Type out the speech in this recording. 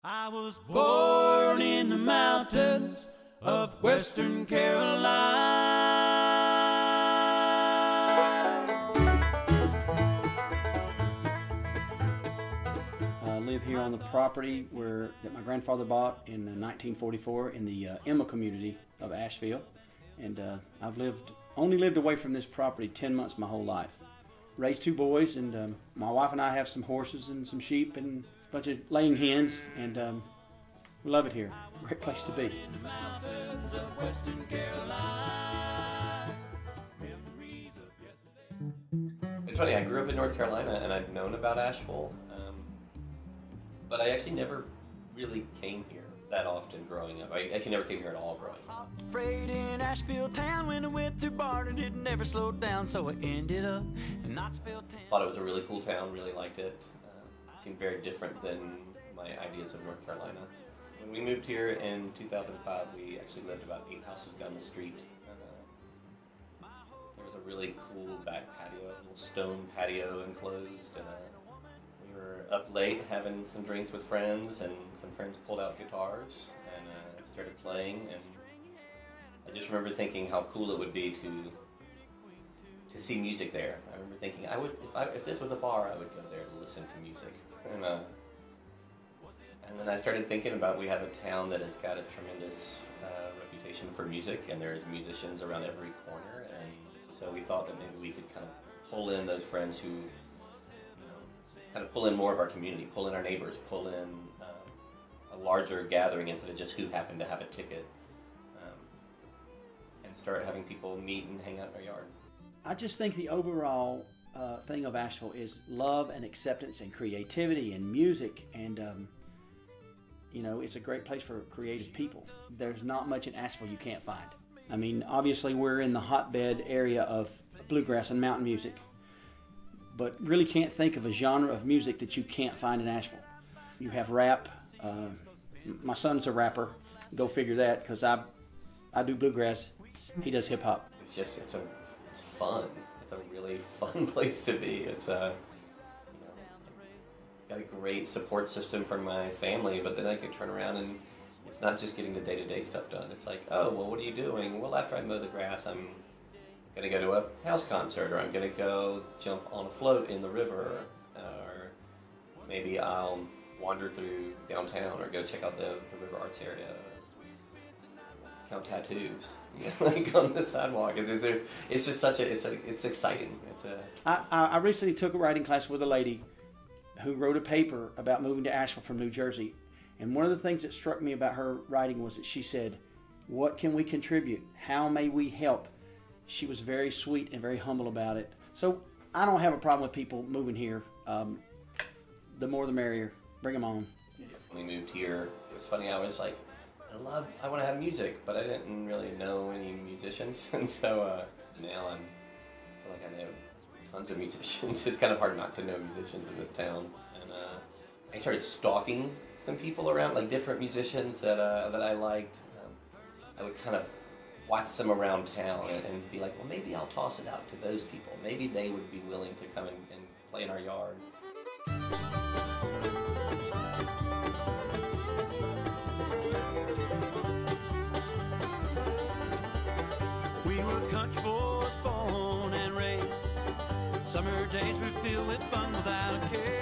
I was born in the mountains of Western Carolina. I live here on the property that my grandfather bought in 1944 in the Emma community of Asheville. And I've only lived away from this property 10 months my whole life. Raised two boys, and my wife and I have some horses and some sheep and a bunch of laying hens, and we love it here. Great place to be. It's funny, I grew up in North Carolina and I'd known about Asheville, but I actually never really came here that often growing up. I actually never came here at all growing up. Afraid in Asheville town when I went through Barton, it never slowed down, so I ended up in Knoxville town. Thought it was a really cool town, really liked it. Seemed very different than my ideas of North Carolina. When we moved here in 2005, we actually lived about 8 houses down the street. There was a really cool back patio, a little stone patio enclosed, and we were up late having some drinks with friends, and some friends pulled out guitars and started playing, and I just remember thinking how cool it would be to see music there. I remember thinking, if this was a bar, I would go there to listen to music. And then I started thinking about, we have a town that has got a tremendous reputation for music, and there's musicians around every corner, and so we thought that maybe we could kind of pull in those friends who, kind of pull in more of our community, pull in our neighbors, pull in a larger gathering instead of just who happened to have a ticket, and start having people meet and hang out in our yard. I just think the overall thing of Asheville is love and acceptance and creativity and music, and it's a great place for creative people. There's not much in Asheville you can't find. I mean, obviously we're in the hotbed area of bluegrass and mountain music, but really can't think of a genre of music that you can't find in Asheville. You have rap. My son's a rapper. Go figure that, because I do bluegrass. He does hip hop. It's fun. It's a really fun place to be. It's got a great support system from my family, but then I could turn around and it's not just getting the day-to-day stuff done. It's like, oh, well, what are you doing? Well, after I mow the grass, I'm going to go to a house concert, or I'm going to go jump on a float in the river, or maybe I'll wander through downtown or go check out the river arts area, count tattoos, like on the sidewalk. It's just it's exciting. I recently took a writing class with a lady who wrote a paper about moving to Asheville from New Jersey. And one of the things that struck me about her writing was that she said, what can we contribute? How may we help? She was very sweet and very humble about it. So I don't have a problem with people moving here. The more the merrier. Bring them on. When we moved here, it was funny, I was like, I want to have music, but I didn't really know any musicians. And so now I feel like I know tons of musicians. It's kind of hard not to know musicians in this town. And I started stalking some people around, like different musicians that I liked. I would kind of watch them around town and be like, well, maybe I'll toss it out to those people. Maybe they would be willing to come and play in our yard. We were country boys born and raised. Summer days were filled with fun without a care.